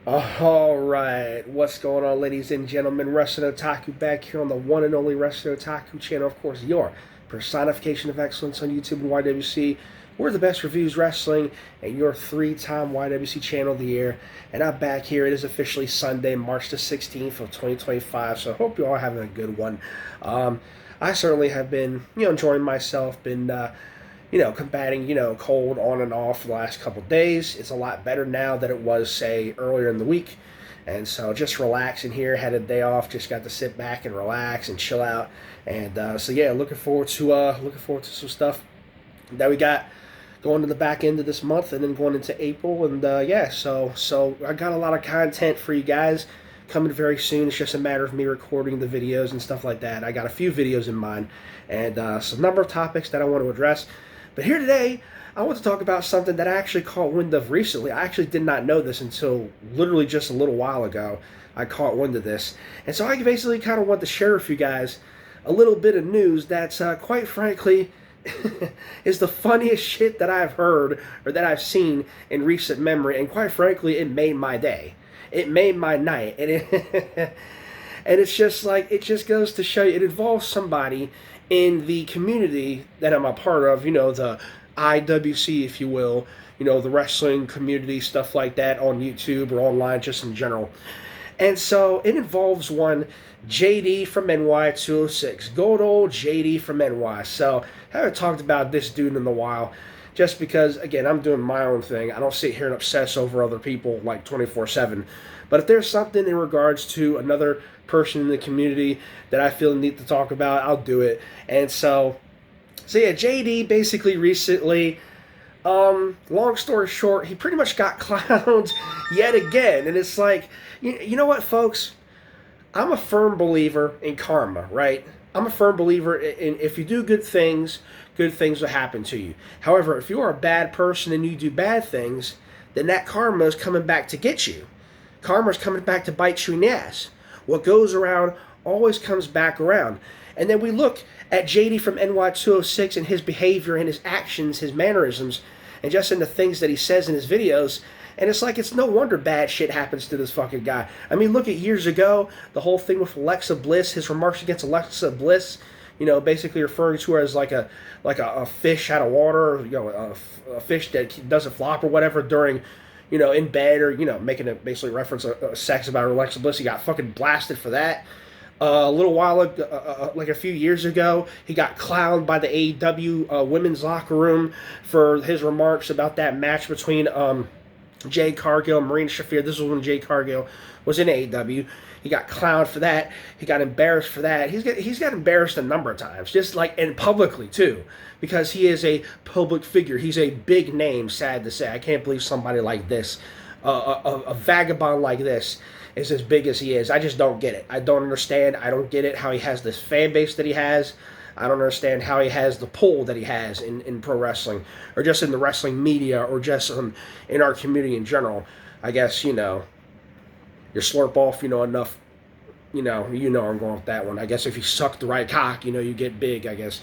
Alright, what's going on, ladies and gentlemen? Wrestling Otaku back here on the one and only Wrestling Otaku channel. Of course, your personification of excellence on YouTube and YWC. We're the best reviews wrestling and your three-time YWC channel of the year. And I'm back here. It is officially Sunday, March the 16th of 2025. So I hope you're all having a good one. I certainly have been, enjoying myself, been combating, cold on and off for the last couple of days. It's a lot better now than it was, say, earlier in the week. And so just relaxing here, had a day off, just got to sit back and relax and chill out. And looking forward to some stuff that we got going to the back end of this month and then going into April. And so I got a lot of content for you guys coming very soon. It's just a matter of me recording the videos and stuff like that. I got a few videos in mind and some number of topics that I want to address. But here today, I want to talk about something that I actually caught wind of recently. I actually did not know this until literally just a little while ago. I caught wind of this. And so I basically kind of want to share with you guys a little bit of news that's quite frankly is the funniest shit that I've heard or that I've seen in recent memory. And quite frankly, it made my day. It made my night. And and it's just like, it just goes to show you, it involves somebody in the community that I'm a part of, the IWC, if you will, the wrestling community, stuff like that on YouTube or online just in general. And so it involves one JD from NY206, good old JD from NY. So I haven't talked about this dude in a while just because, again, I'm doing my own thing. I don't sit here and obsess over other people like 24/7. But if there's something in regards to another person in the community that I feel the need to talk about, I'll do it. And so yeah, JD basically recently, long story short, he pretty much got clowned yet again. And it's like, you know what, folks? I'm a firm believer in karma, right? I'm a firm believer in if you do good things will happen to you. However, if you are a bad person and you do bad things, then that karma is coming back to get you. Karma is coming back to bite you in the ass. What goes around always comes back around. And then we look at JD from NY206 and his behavior and his actions, his mannerisms, and just in the things that he says in his videos. And it's like, it's no wonder bad shit happens to this fucking guy. I mean, look at years ago, the whole thing with Alexa Bliss, his remarks against Alexa Bliss, basically referring to her as like a fish out of water, a fish that doesn't flop or whatever during, in bed or, making a basically reference of sex about Alexa Bliss. He got fucking blasted for that. A little while ago, like a few years ago, he got clowned by the AEW women's locker room for his remarks about that match between Jade Cargill and Marina Shafir. This was when Jade Cargill was in AEW. He got clowned for that. He got embarrassed for that. He's got embarrassed a number of times, just like, and publicly too, because he is a public figure. He's a big name, sad to say. I can't believe somebody like this, a vagabond like this, is as big as he is. I just don't get it. I don't understand. I don't get it how he has this fan base that he has. I don't understand how he has the pull that he has in pro wrestling, or just in the wrestling media, or just in our community in general. I guess, you slurp off, enough, I'm going with that one. I guess if you suck the right cock, you get big, I guess.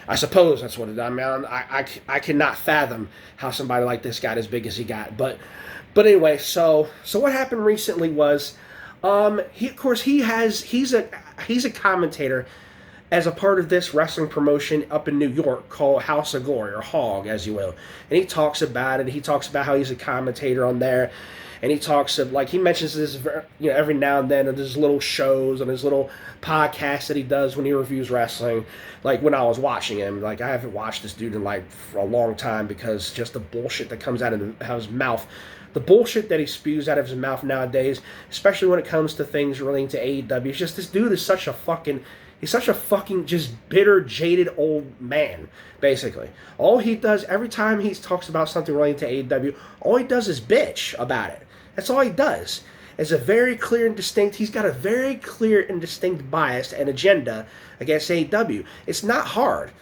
I suppose that's what it is. I mean, I cannot fathom how somebody like this got as big as he got. But anyway, so what happened recently was, he's a commentator as a part of this wrestling promotion up in New York called House of Glory, or Hog, as you will. And he talks about it. He talks about how he's a commentator on there. And he talks of, like, he mentions this, every now and then, of his little shows and his little podcasts that he does when he reviews wrestling. Like, when I was watching him, like, I haven't watched this dude in, like, for a long time, because just the bullshit that comes out of his mouth, the bullshit that he spews out of his mouth nowadays, especially when it comes to things relating to AEW, it's just, this dude is such a fucking just bitter, jaded old man, basically. All he does, every time he talks about something relating to AEW, all he does is bitch about it. That's all he does. It's a very clear and distinct, he's got a very clear and distinct bias and agenda against AEW. It's not hard.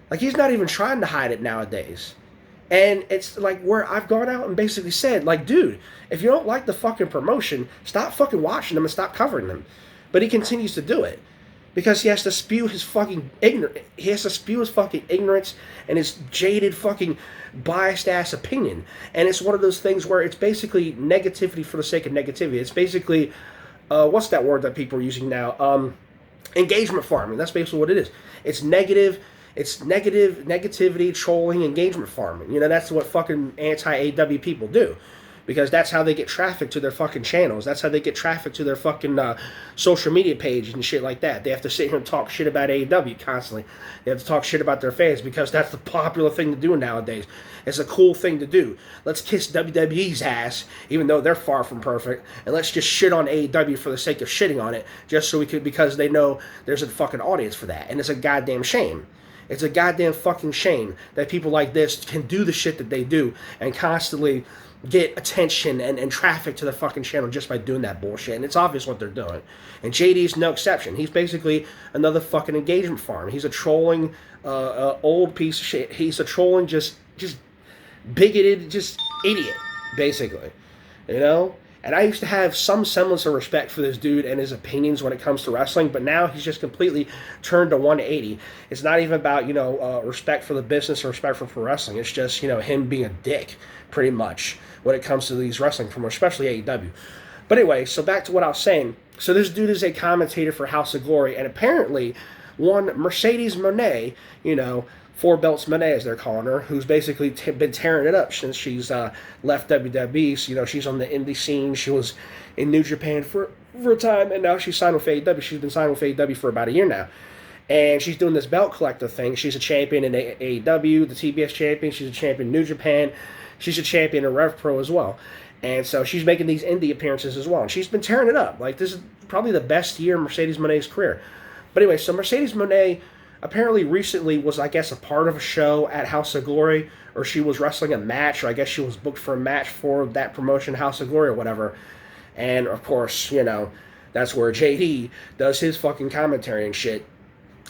Like, he's not even trying to hide it nowadays. And it's like where I've gone out and basically said, like, dude, if you don't like the fucking promotion, stop fucking watching them and stop covering them. But he continues to do it. because he has to spew his fucking ignorance and his jaded fucking biased ass opinion. And it's one of those things where it's basically negativity for the sake of negativity. It's basically what's that word that people are using now? Engagement farming. That's basically what it is. It's negative. It's negativity, trolling, engagement farming. You know, that's what fucking anti-AW people do. Because that's how they get traffic to their fucking channels. That's how they get traffic to their fucking social media page and shit like that. They have to sit here and talk shit about AEW constantly. They have to talk shit about their fans because that's the popular thing to do nowadays. It's a cool thing to do. Let's kiss WWE's ass, even though they're far from perfect, and let's just shit on AEW for the sake of shitting on it, just so we could, because they know there's a fucking audience for that. And it's a goddamn shame. It's a goddamn fucking shame that people like this can do the shit that they do and constantly get attention and traffic to the fucking channel just by doing that bullshit. And it's obvious what they're doing. And JD's no exception. He's basically another fucking engagement farm. He's a trolling old piece of shit. He's a trolling just bigoted just idiot, basically. You know? And I used to have some semblance of respect for this dude and his opinions when it comes to wrestling, but now he's just completely turned to 180. It's not even about, you know, respect for the business or respect for wrestling. It's just, you know, him being a dick, pretty much, when it comes to these wrestling promos, especially AEW. But anyway, so back to what I was saying. So this dude is a commentator for House of Glory, and apparently one Mercedes Monet, you know, Four Belts Monet, as they're calling her, who's basically been tearing it up since she's left WWE. So, you know, she's on the indie scene. She was in New Japan for a time, and now she's signed with AEW. She's been signed with AEW for about a year now. And she's doing this belt collector thing. She's a champion in AEW, the TBS champion. She's a champion in New Japan. She's a champion in Rev Pro as well. And so she's making these indie appearances as well. And she's been tearing it up. Like, this is probably the best year in Mercedes Monet's career. But anyway, so Mercedes Monet apparently recently was, I guess, a part of a show at House of Glory, or she was wrestling a match, or I guess she was booked for a match for that promotion, House of Glory or whatever. And, of course, you know, that's where JD does his fucking commentary and shit.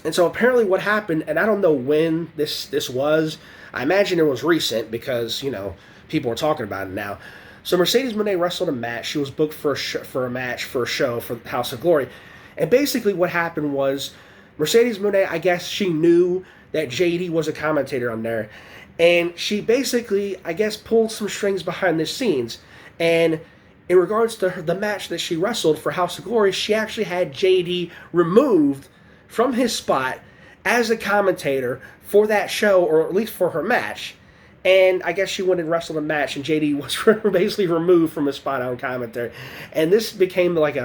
And so apparently what happened, and I don't know when this was, I imagine it was recent because, you know, people are talking about it now. So Mercedes Monet wrestled a match. She was booked for a match for a show for House of Glory. And basically what happened was Mercedes Monet, I guess she knew that JD was a commentator on there. And she basically, I guess, pulled some strings behind the scenes. And in regards to the match that she wrestled for House of Glory, she actually had JD removed from his spot as a commentator for that show, or at least for her match. And I guess she went and wrestled a match, and JD was basically removed from his spot on commentary. And this became like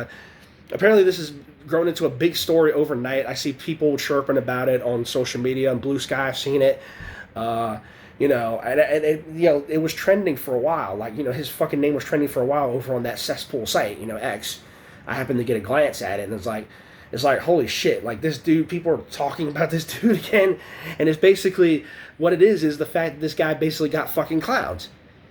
apparently this has grown into a big story overnight. I see people chirping about it on social media, on Blue Sky. I've seen it. You know, and you know, it was trending for a while. Like, you know, his fucking name was trending for a while over on that cesspool site, you know, X. I happened to get a glance at it, and it's like, holy shit, like, this dude, people are talking about this dude again, and it's basically, what it is the fact that this guy basically got fucking clowned.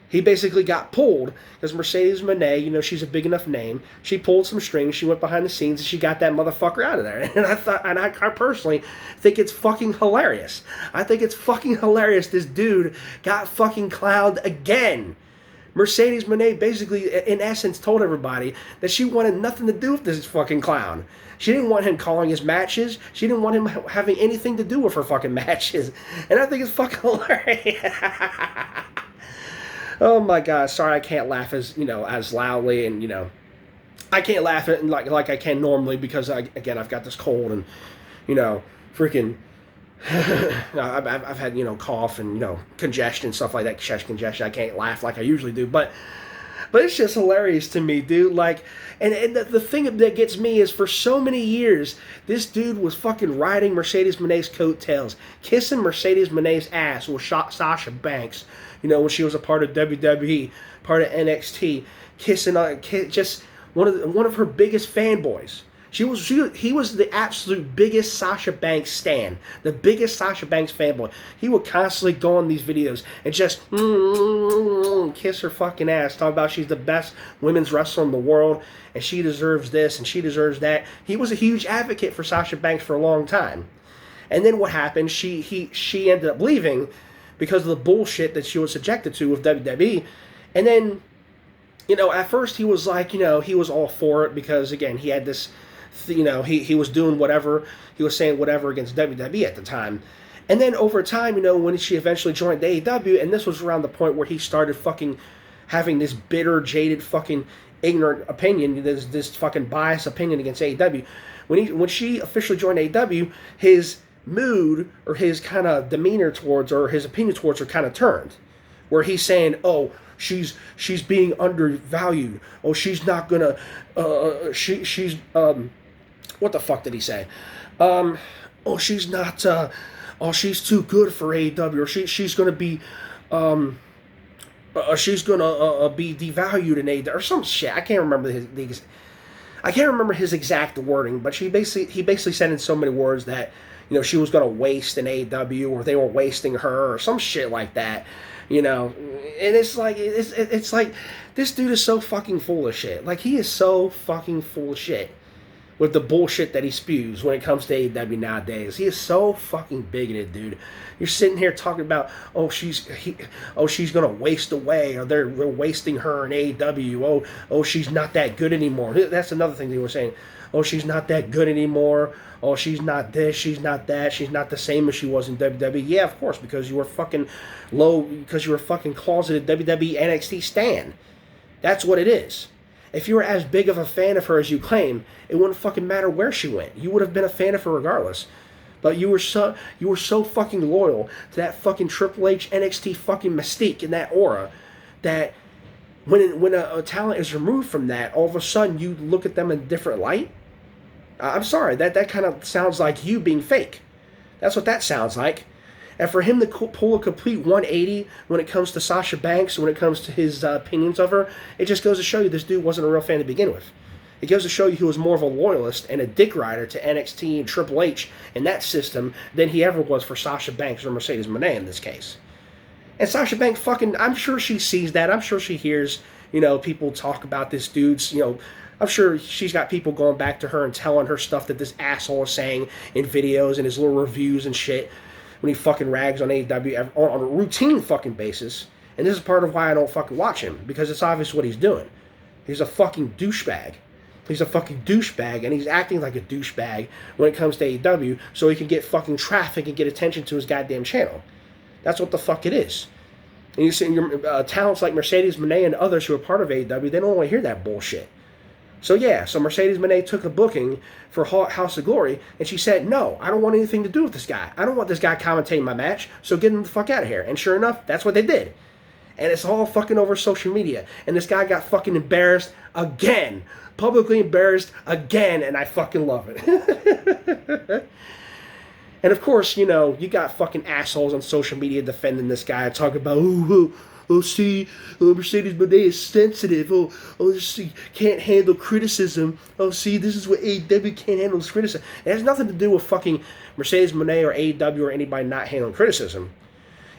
He basically got pulled, because Mercedes Monet, you know, she's a big enough name, she pulled some strings, she went behind the scenes, and she got that motherfucker out of there. And I personally think it's fucking hilarious. I think it's fucking hilarious this dude got fucking clowned again. Mercedes Monet basically, in essence, told everybody that she wanted nothing to do with this fucking clown. She didn't want him calling his matches. She didn't want him having anything to do with her fucking matches. And I think it's fucking hilarious. Oh my God, sorry I can't laugh as, you know, as loudly, and, you know, I can't laugh at like I can normally because, again, I've got this cold and, you know, freaking, I've had, you know, cough and, you know, congestion, stuff like that, chest congestion. I can't laugh like I usually do, but it's just hilarious to me, dude. Like, and the thing that gets me is, for so many years, this dude was fucking riding Mercedes Monet's coattails, kissing Mercedes Monet's ass with Sasha Banks, you know, when she was a part of WWE, part of NXT, kissing just one of her biggest fanboys. He was the absolute biggest Sasha Banks stan, the biggest Sasha Banks fanboy. He would constantly go on these videos and just kiss her fucking ass, talk about she's the best women's wrestler in the world, and she deserves this and she deserves that. He was a huge advocate for Sasha Banks for a long time. And then what happened? She ended up leaving because of the bullshit that she was subjected to with WWE. And then, you know, at first he was like, you know, he was all for it because, again, he had this he was doing whatever, he was saying whatever against WWE at the time. And then over time, when she eventually joined the AEW, and this was around the point where he started fucking having this bitter, jaded, fucking ignorant opinion, this fucking biased opinion against AEW. When she officially joined AEW, his mood or his kind of demeanor towards, or his opinion towards her kind of turned, where he's saying, oh, she's being undervalued. Oh, she's not gonna. She's what the fuck did he say? Oh, she's not. Oh, she's too good for AEW, or she's gonna be. She's gonna be devalued in AEW or some shit. I can't remember his exact wording, but he basically said in so many words that she was gonna waste in AEW, or they were wasting her, or some shit like that. And it's like this dude is so fucking full of shit. Like, he is so fucking full of shit with the bullshit that he spews when it comes to AEW nowadays. He is so fucking bigoted, dude. You're sitting here talking about, she's gonna waste away, or they're wasting her in AEW. Oh, she's not that good anymore. That's another thing they were saying. Oh, she's not that good anymore. Oh, she's not this, she's not that, she's not the same as she was in WWE. Yeah, of course, because you were fucking closeted WWE NXT stan. That's what it is. If you were as big of a fan of her as you claim, it wouldn't fucking matter where she went. You would have been a fan of her regardless. But you were so fucking loyal to that fucking Triple H NXT fucking mystique and that aura that when a talent is removed from that, all of a sudden you look at them in a different light. I'm sorry, that kind of sounds like you being fake. That's what that sounds like. And for him to pull a complete 180 when it comes to Sasha Banks, when it comes to his opinions of her, it just goes to show you this dude wasn't a real fan to begin with. It goes to show you he was more of a loyalist and a dick rider to NXT and Triple H and that system than he ever was for Sasha Banks or Mercedes Monet in this case. And Sasha Banks I'm sure she sees that. I'm sure she hears, people talk about this dude's, I'm sure she's got people going back to her and telling her stuff that this asshole is saying in videos and his little reviews and shit when he fucking rags on AEW on a routine fucking basis. And this is part of why I don't fucking watch him, because it's obvious what he's doing. He's a fucking douchebag. He's a fucking douchebag, and he's acting like a douchebag when it comes to AEW so he can get fucking traffic and get attention to his goddamn channel. That's what the fuck it is. And you see your talents like Mercedes Monet and others who are part of AEW, they don't want to hear that bullshit. So Mercedes Monet took a booking for House of Glory, and she said, no, I don't want anything to do with this guy. I don't want this guy commentating my match, so get him the fuck out of here. And sure enough, that's what they did. And it's all fucking over social media. And this guy got fucking embarrassed again. Publicly embarrassed again, and I fucking love it. And of course, you got fucking assholes on social media defending this guy, talking about, Mercedes Monet is sensitive. She can't handle criticism. This is what AEW can't handle is criticism. It has nothing to do with fucking Mercedes Monet or AEW or anybody not handling criticism.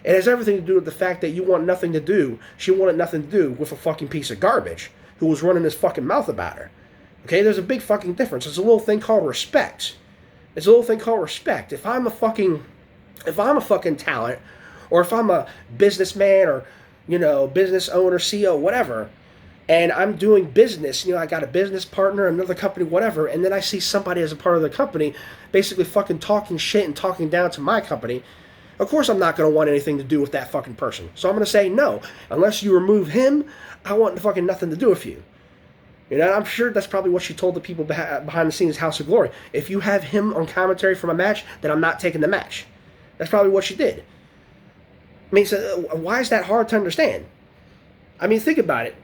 It has everything to do with the fact that you want nothing to do. She wanted nothing to do with a fucking piece of garbage who was running his fucking mouth about her. Okay, there's a big fucking difference. It's a little thing called respect. If I'm a fucking talent, or if I'm a businessman or business owner, CEO, whatever, and I'm doing business, I got a business partner, another company, whatever, and then I see somebody as a part of the company basically fucking talking shit and talking down to my company, of course I'm not going to want anything to do with that fucking person. So I'm going to say, no, unless you remove him, I want fucking nothing to do with you. I'm sure that's probably what she told the people behind the scenes House of Glory. If you have him on commentary from a match, then I'm not taking the match. That's probably what she did. I mean, so why is that hard to understand? I mean, think about it.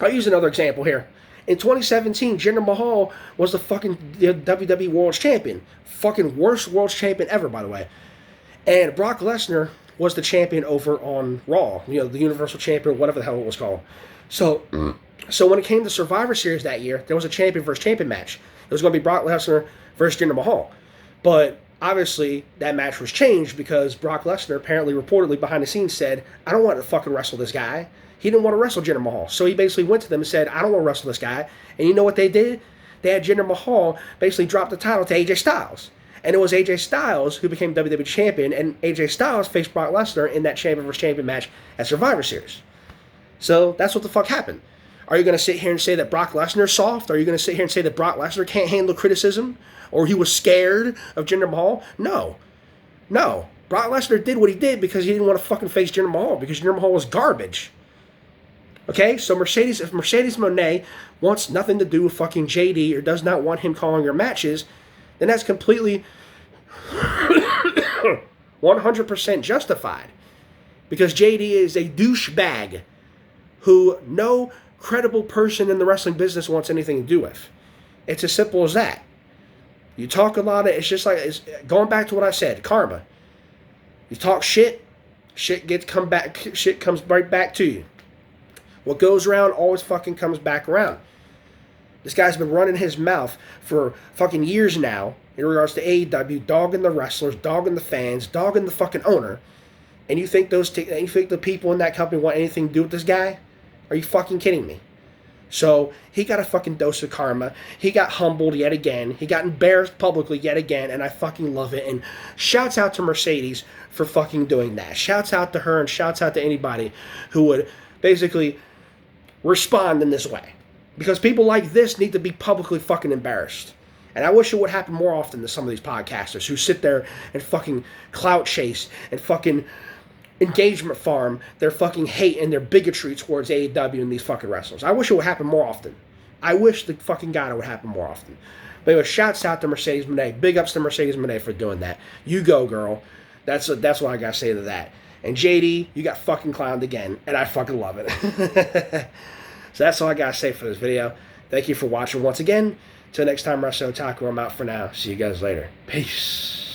I'll use another example here. In 2017, Jinder Mahal was the fucking WWE World Champion. Fucking worst World Champion ever, by the way. And Brock Lesnar was the champion over on Raw. The Universal Champion, whatever the hell it was called. So when it came to Survivor Series that year, there was a champion versus champion match. It was going to be Brock Lesnar versus Jinder Mahal. But obviously, that match was changed because Brock Lesnar reportedly behind the scenes said, I don't want to fucking wrestle this guy. He didn't want to wrestle Jinder Mahal. So he basically went to them and said, I don't want to wrestle this guy. And you know what they did? They had Jinder Mahal basically drop the title to AJ Styles. And it was AJ Styles who became WWE Champion, and AJ Styles faced Brock Lesnar in that champion versus champion match at Survivor Series. So that's what the fuck happened. Are you going to sit here and say that Brock Lesnar's soft? Are you going to sit here and say that Brock Lesnar can't handle criticism? Or he was scared of Jinder Mahal? No. No. Brock Lesnar did what he did because he didn't want to fucking face Jinder Mahal, because Jinder Mahal was garbage. Okay? So if Mercedes Monet wants nothing to do with fucking JD or does not want him calling her matches, then that's completely 100% justified. Because JD is a douchebag who no credible person in the wrestling business wants anything to do with. It's as simple as that. You talk a lot of, it's just like, it's going back to what I said, karma. You talk shit, shit comes right back to you. What goes around always fucking comes back around. This guy's been running his mouth for fucking years now in regards to AEW, dogging the wrestlers, dogging the fans, dogging the fucking owner. And you think the people in that company want anything to do with this guy? Are you fucking kidding me? So he got a fucking dose of karma. He got humbled yet again. He got embarrassed publicly yet again, and I fucking love it. And shouts out to Mercedes for fucking doing that. Shouts out to her, and shouts out to anybody who would basically respond in this way. Because people like this need to be publicly fucking embarrassed. And I wish it would happen more often to some of these podcasters who sit there and fucking clout chase and fucking engagement farm their fucking hate and their bigotry towards AEW and these fucking wrestlers. I wish it would happen more often. I wish the fucking God it would happen more often. But anyway, shouts out to Mercedes Monet. Big ups to Mercedes Monet for doing that. You go, girl. That's what I gotta say to that. And JD, you got fucking clowned again, and I fucking love it. So that's all I gotta say for this video. Thank you for watching once again. Till next time, Wrestling Otaku, I'm out for now. See you guys later. Peace.